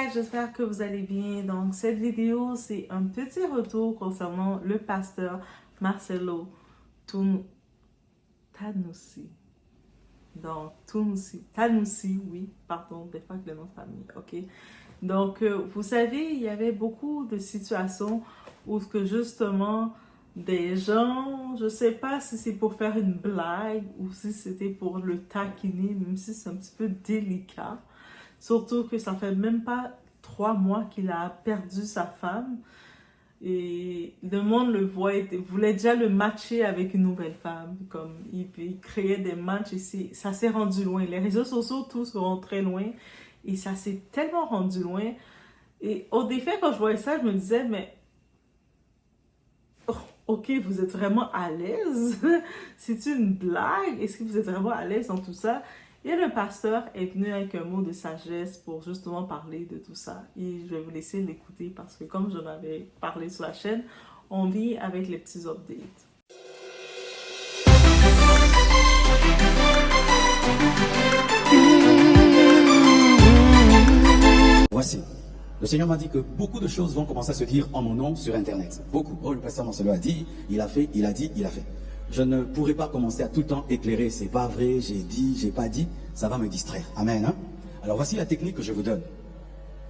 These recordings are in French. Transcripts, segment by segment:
guys, j'espère que vous allez bien. Donc cette vidéo, c'est un petit retour concernant le pasteur Marcelo Tanoussi. Donc Tanoussi, oui, pardon, des fois que le nom de famille, ok. Donc vous savez, il y avait beaucoup de situations où que justement des gens, je sais pas si c'est pour faire une blague ou si c'était pour le taquiner, même si c'est un petit peu délicat. Surtout que ça fait même pas 3 mois qu'il a perdu sa femme. Et le monde le voulait déjà le matcher avec une nouvelle femme. Comme il créait des matchs et ça s'est rendu loin. Les réseaux sociaux, tous vont très loin. Et ça s'est tellement rendu loin. Et au défi, quand je voyais ça, je me disais, mais ok, vous êtes vraiment à l'aise? C'est une blague? Est-ce que vous êtes vraiment à l'aise dans tout ça? Et le pasteur est venu avec un mot de sagesse pour justement parler de tout ça. Et je vais vous laisser l'écouter parce que comme j'en avais parlé sur la chaîne, on vit avec les petits updates. Voici. Le Seigneur m'a dit que beaucoup de choses vont commencer à se dire en mon nom sur Internet. Beaucoup. Oh, le pasteur Marcelo a dit, il a fait, il a dit, il a fait. Je ne pourrai pas commencer à tout le temps éclairer. C'est pas vrai, j'ai dit, j'ai pas dit. Ça va me distraire. Amen. Hein? Alors voici la technique que je vous donne.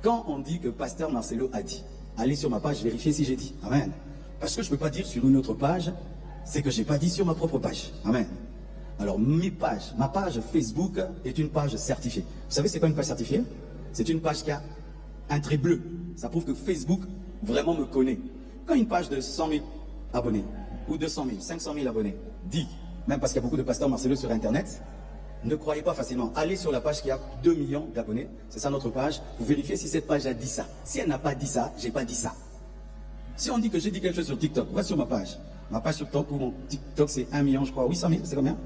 Quand on dit que pasteur Marcelo a dit, allez sur ma page vérifier si j'ai dit. Amen. Parce que je ne peux pas dire sur une autre page, c'est que j'ai pas dit sur ma propre page. Amen. Alors ma page Facebook est une page certifiée. Vous savez c'est quoi une page certifiée? C'est une page qui a un trait bleu. Ça prouve que Facebook vraiment me connaît. Quand une page de 100 000 abonnés, ou 200 000, 500 000 abonnés, dit, même parce qu'il y a beaucoup de pasteurs Marcelo sur Internet, ne croyez pas facilement. Allez sur la page qui a 2 millions d'abonnés, c'est ça notre page, vous vérifiez si cette page a dit ça. Si elle n'a pas dit ça, j'ai pas dit ça. Si on dit que j'ai dit quelque chose sur TikTok, va sur ma page. Ma page sur TikTok, ou mon TikTok c'est 1 million, je crois, 800 000, c'est combien?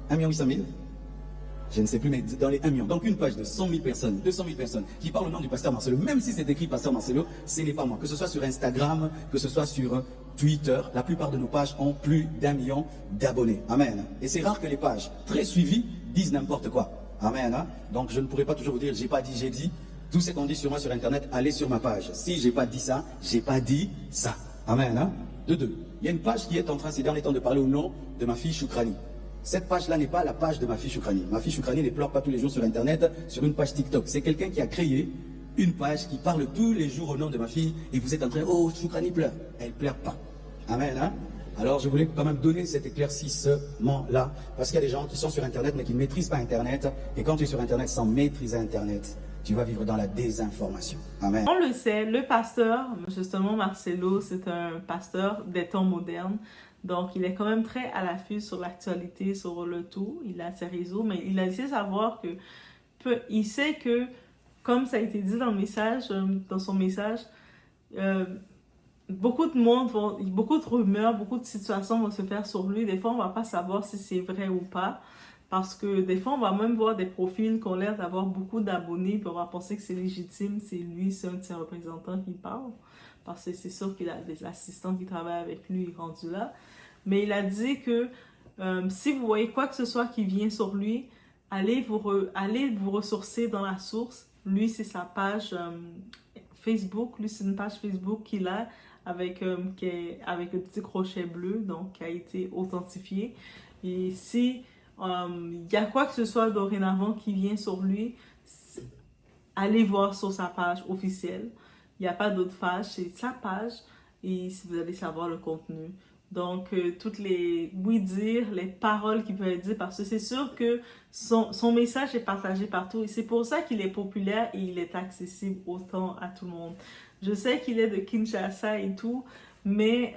1 800 000. Je ne sais plus, mais dans les 1 million. Donc une page de 100 000 personnes, 200 000 personnes qui parlent au nom du pasteur Marcelo, même si c'est écrit pasteur Marcelo, ce n'est pas moi. Que ce soit sur Instagram, que ce soit sur Twitter, la plupart de nos pages ont plus d'1 million d'abonnés. Amen. Et c'est rare que les pages très suivies disent n'importe quoi. Amen. Hein? Donc je ne pourrais pas toujours vous dire, j'ai pas dit, j'ai dit. Tout ce qu'on dit sur moi sur Internet, allez sur ma page. Si j'ai pas dit ça, j'ai pas dit ça. Amen. Hein? De deux. Il y a une page qui est en train ces derniers temps de parler au nom de ma fille Choukrani. Cette page-là n'est pas la page de ma fille Choukrani. Ma fille Choukrani ne pleure pas tous les jours sur Internet, sur une page TikTok. C'est quelqu'un qui a créé une page qui parle tous les jours au nom de ma fille et vous êtes en train, oh, Choukrani pleure. Elle pleure pas. Amen. Hein? Alors je voulais quand même donner cet éclaircissement-là, parce qu'il y a des gens qui sont sur Internet mais qui ne maîtrisent pas Internet. Et quand tu es sur Internet sans maîtriser Internet, tu vas vivre dans la désinformation. Amen. On le sait, le pasteur, justement Marcelo, c'est un pasteur des temps modernes. Donc, il est quand même très à l'affût sur l'actualité, sur le tout. Il a ses réseaux, mais il a laissé savoir il sait que, comme ça a été dit dans le message, dans son message, beaucoup de rumeurs, beaucoup de situations vont se faire sur lui. Des fois, on va pas savoir si c'est vrai ou pas. Parce que des fois, on va même voir des profils qui ont l'air d'avoir beaucoup d'abonnés, puis on va penser que c'est légitime, c'est lui, c'est un de ses représentants qui parle. Parce que c'est sûr qu'il a des assistants qui travaillent avec lui rendus là. Mais il a dit que si vous voyez quoi que ce soit qui vient sur lui, allez vous ressourcer dans la source. Lui, c'est sa page Facebook. Lui, c'est une page Facebook qu'il a avec le petit crochet bleu, donc qui a été authentifié. Et si il y a quoi que ce soit dorénavant qui vient sur lui, allez voir sur sa page officielle. Il n'y a pas d'autre page, c'est sa page et si vous allez savoir le contenu. Donc, toutes les oui-dire, les paroles qu'il peut être dites, parce que c'est sûr que son message est partagé partout et c'est pour ça qu'il est populaire et il est accessible autant à tout le monde. Je sais qu'il est de Kinshasa et tout, mais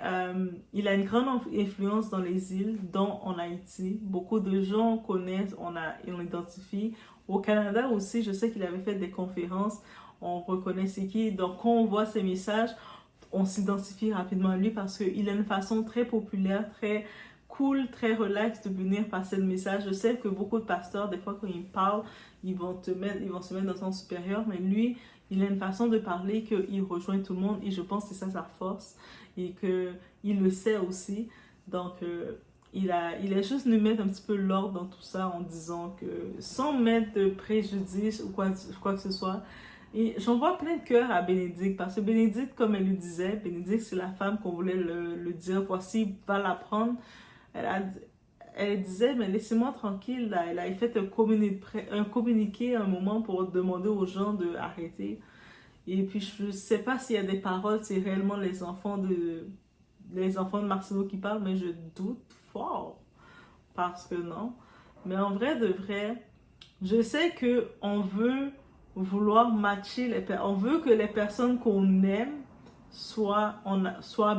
il a une grande influence dans les îles, dont en Haïti. Beaucoup de gens connaissent, on l'identifie. Au Canada aussi, je sais qu'il avait fait des conférences, on reconnaît c'est qui. Donc, quand on voit ses messages, on s'identifie rapidement à lui parce qu'il a une façon très populaire, très cool, très relax de venir passer le message. Je sais que beaucoup de pasteurs, des fois quand ils parlent, ils vont se mettre dans son supérieur, mais lui, il a une façon de parler qu'il rejoint tout le monde et je pense que c'est ça sa force et qu'il le sait aussi. Donc, il a juste nous mettre un petit peu l'ordre dans tout ça en disant que sans mettre de préjudice ou quoi que ce soit, Et j'envoie plein de cœurs à Bénédicte, parce que Bénédicte, comme elle le disait, Bénédicte, c'est la femme qu'on voulait le dire, voici, va la prendre. Elle, a, elle disait, mais laissez-moi tranquille, là. Elle a fait un communiqué à un moment pour demander aux gens d'arrêter. Et puis, je ne sais pas s'il y a des paroles, c'est réellement les enfants de Marcelo qui parlent, mais je doute fort, parce que non. Mais en vrai, de vrai, je sais que on veut vouloir matcher on veut que les personnes qu'on aime soient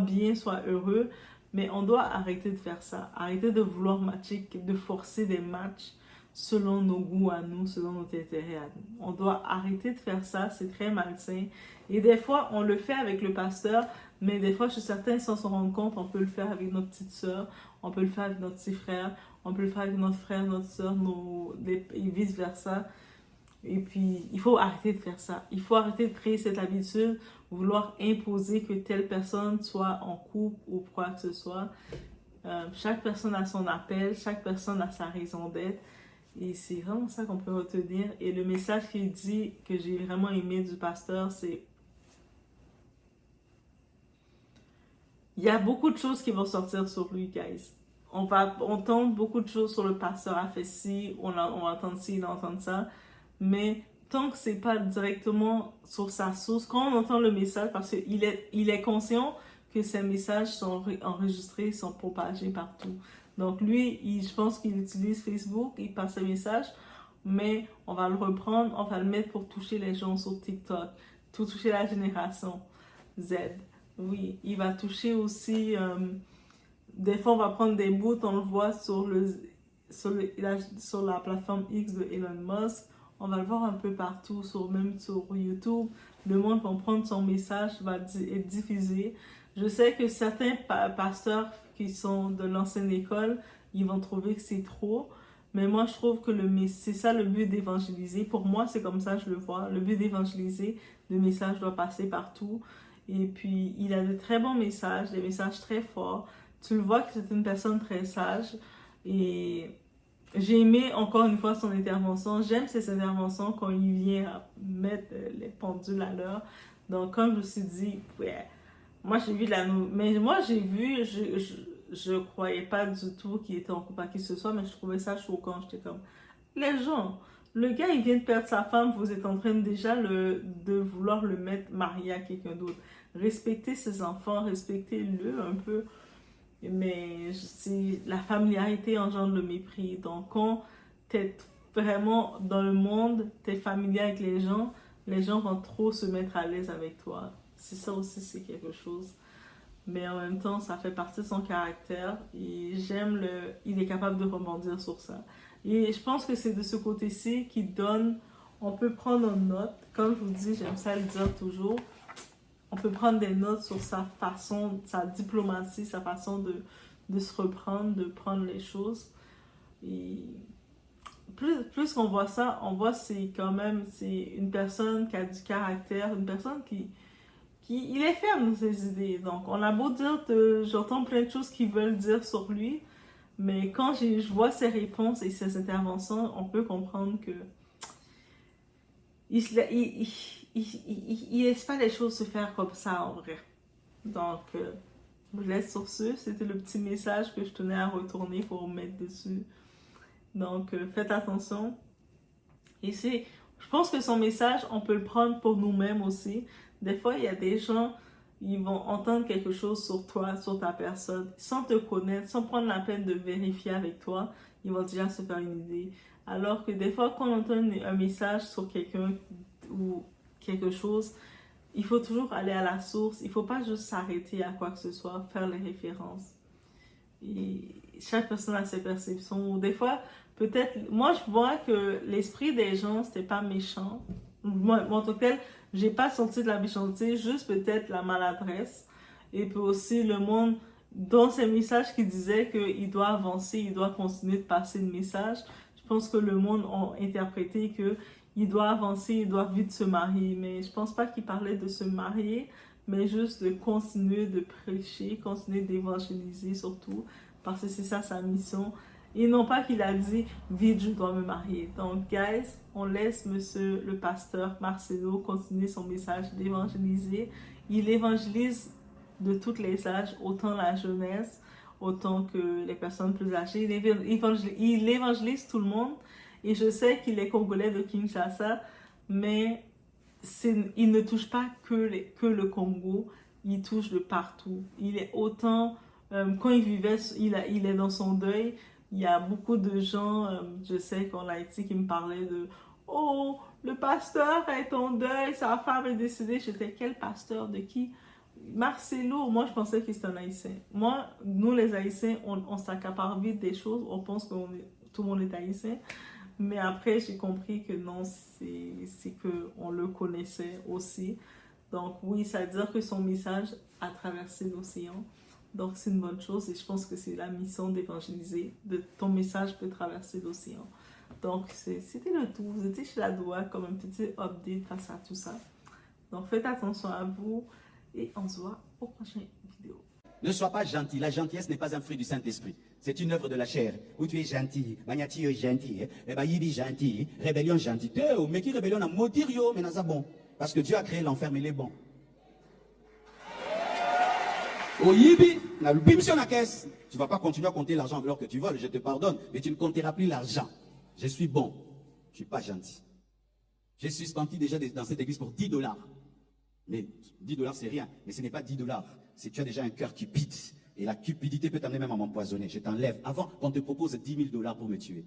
bien, soient heureux, mais on doit arrêter de faire ça. Arrêter de vouloir matcher, de forcer des matchs selon nos goûts à nous, selon nos intérêts à nous. On doit arrêter de faire ça, c'est très malsain. Et des fois, on le fait avec le pasteur, mais des fois, je suis certaine, sans s'en rendre compte, on peut le faire avec notre petite soeur, on peut le faire avec notre petit frère, on peut le faire avec notre frère, notre soeur, et vice-versa. Et puis, il faut arrêter de faire ça. Il faut arrêter de créer cette habitude, vouloir imposer que telle personne soit en couple ou quoi que ce soit. Chaque personne a son appel, chaque personne a sa raison d'être. Et c'est vraiment ça qu'on peut retenir. Et le message qu'il dit, que j'ai vraiment aimé du pasteur, c'est: il y a beaucoup de choses qui vont sortir sur lui, guys. On va entendre beaucoup de choses sur le pasteur a fait ci, on va entendre ci, on va entendre ça. Mais tant que c'est pas directement sur sa source, quand on entend le message, parce qu'il est conscient que ces messages sont enregistrés, sont propagés partout. Donc lui, je pense qu'il utilise Facebook, il passe ses messages, mais on va le reprendre, on va le mettre pour toucher les gens sur TikTok, pour toucher la génération Z. Oui, il va toucher aussi, des fois on va prendre des bouts, on le voit sur la plateforme X de Elon Musk, on va le voir un peu partout, même sur YouTube. Le monde va prendre son message, va être diffusé. Je sais que certains pasteurs qui sont de l'ancienne école, ils vont trouver que c'est trop. Mais moi, je trouve que c'est ça le but d'évangéliser. Pour moi, c'est comme ça que je le vois. Le but d'évangéliser, le message doit passer partout. Et puis, il a de très bons messages, des messages très forts. Tu le vois que c'est une personne très sage. Et j'ai aimé encore une fois son intervention. J'aime ses interventions quand il vient mettre les pendules à l'heure. Donc, comme je me suis dit, ouais, moi j'ai vu mais moi j'ai vu, je croyais pas du tout qu'il était en couple à qui que ce soit, mais je trouvais ça choquant. J'étais comme, les gens, le gars il vient de perdre sa femme, vous êtes en train déjà de vouloir le mettre marié à quelqu'un d'autre. Respectez ses enfants, respectez-le un peu. Mais la familiarité engendre le mépris. Donc, quand tu es vraiment dans le monde, tu es familier avec les gens vont trop se mettre à l'aise avec toi. C'est ça aussi, c'est quelque chose. Mais en même temps, ça fait partie de son caractère. Et il est capable de rebondir sur ça. Et je pense que c'est de ce côté-ci qui donne, on peut prendre en note. Comme je vous dis, j'aime ça le dire toujours. On peut prendre des notes sur sa façon, sa diplomatie, sa façon de se reprendre, de prendre les choses. Et plus qu'on voit ça, on voit c'est une personne qui a du caractère, une personne il est ferme dans ses idées. Donc, on a beau dire, j'entends plein de choses qu'ils veulent dire sur lui, mais quand je vois ses réponses et ses interventions, on peut comprendre que il laisse pas les choses se faire comme ça en vrai. Donc, je vous laisse sur ce. C'était le petit message que je tenais à retourner pour mettre dessus. Donc, faites attention. Et je pense que son message, on peut le prendre pour nous-mêmes aussi. Des fois, il y a des gens, ils vont entendre quelque chose sur toi, sur ta personne, sans te connaître, sans prendre la peine de vérifier avec toi. Ils vont déjà se faire une idée. Alors que des fois, quand on entend un message sur quelqu'un ou quelque chose, il faut toujours aller à la source. Il ne faut pas juste s'arrêter à quoi que ce soit, faire les références. Et chaque personne a ses perceptions. Des fois, peut-être, moi je vois que l'esprit des gens, c'était pas méchant. Moi, en tant que tel, j'ai pas senti de la méchanceté, juste peut-être la maladresse. Et puis aussi le monde, dans ces messages qui disaient qu'il doit avancer, il doit continuer de passer le message. Je pense que le monde a interprété que il doit avancer, il doit vite se marier. Mais je pense pas qu'il parlait de se marier, mais juste de continuer de prêcher, continuer d'évangéliser surtout, parce que c'est ça sa mission. Et non pas qu'il a dit, vite, je dois me marier. Donc, guys, on laisse monsieur le pasteur Marcelo continuer son message d'évangéliser. Il évangélise de tous les âges, autant la jeunesse, autant que les personnes plus âgées. Il évangélise tout le monde. Et je sais qu'il est congolais de Kinshasa, mais il ne touche pas que le Congo, il touche de partout. Il est autant, quand il vivait, il est dans son deuil. Il y a beaucoup de gens, je sais qu'en Haïti, qui me parlaient de « Oh, le pasteur est en deuil, sa femme est décédée. » J'étais « Quel pasteur? De qui? » Marcelo, moi je pensais qu'il était un Haïtien. Moi, nous les Haïtiens, on s'accapare vite des choses, on pense que tout le monde est Haïtien. Mais après, j'ai compris que non, c'est qu'on le connaissait aussi. Donc oui, ça veut dire que son message a traversé l'océan. Donc c'est une bonne chose et je pense que c'est la mission d'évangéliser. Ton message peut traverser l'océan. Donc c'était le tout. Vous étiez chez la Doua comme un petit update face à tout ça. Donc faites attention à vous et on se voit au prochain vidéo. Ne sois pas gentil. La gentillesse n'est pas un fruit du Saint-Esprit. C'est une œuvre de la chair. Où tu es gentil, Magnati est gentil, Yibi gentil, rébellion gentil. Mais qui rébellion a maudit yo, mais n'a bon. Parce que Dieu a créé l'enfer, mais il est bon. Au Yibi, la bim sur la caisse. Tu ne vas pas continuer à compter l'argent alors que tu voles, je te pardonne, mais tu ne compteras plus l'argent. Je suis bon. Je ne suis pas gentil. J'ai suspendu déjà dans cette église pour $10. Mais $10 c'est rien. Mais ce n'est pas $10. C'est tu as déjà un cœur cupide. Et la cupidité peut t'amener même à m'empoisonner. Je t'enlève avant qu'on te propose $10 000 pour me tuer.